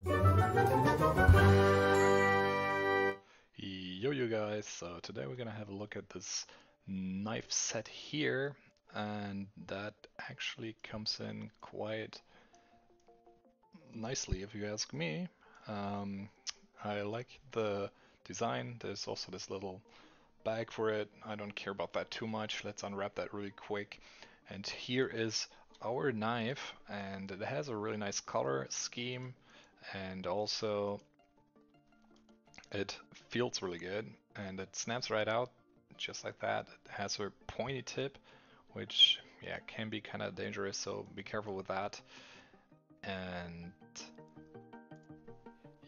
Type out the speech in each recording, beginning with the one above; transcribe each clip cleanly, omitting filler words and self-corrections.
Yo you guys, so today we're gonna have a look at this knife set here, and that actually comes in quite nicely if you ask me. Um, I like the design. There's also this little bag for it. I don't care about that too much. Let's unwrap that really quick. And here is our knife, and it has a really nice color scheme, and also it feels really good, and it snaps right out just like that. It has a pointy tip, which yeah can be kind of dangerous, so be careful with that. And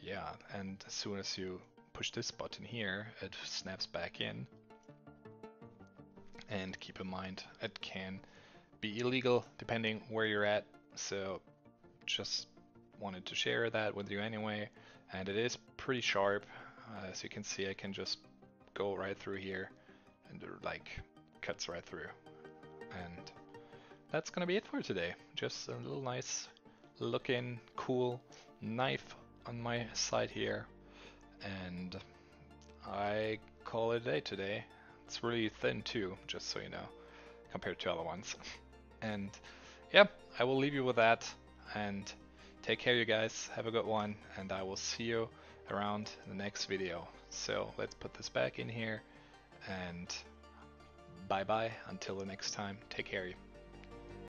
yeah, and as soon as you push this button here, it snaps back in. And keep in mind, it can be illegal depending where you're at, so just wanted to share that with you anyway. And it is pretty sharp. As you can see, I can just go right through here and it like cuts right through. And that's gonna be it for today. Just a little nice looking cool knife on my side here, and I call it a day today. It's really thin too, just so you know, compared to other ones. And yeah, I will leave you with that, and take care you guys, have a good one, and I will see you around the next video. So let's put this back in here, and bye bye until the next time. Take care.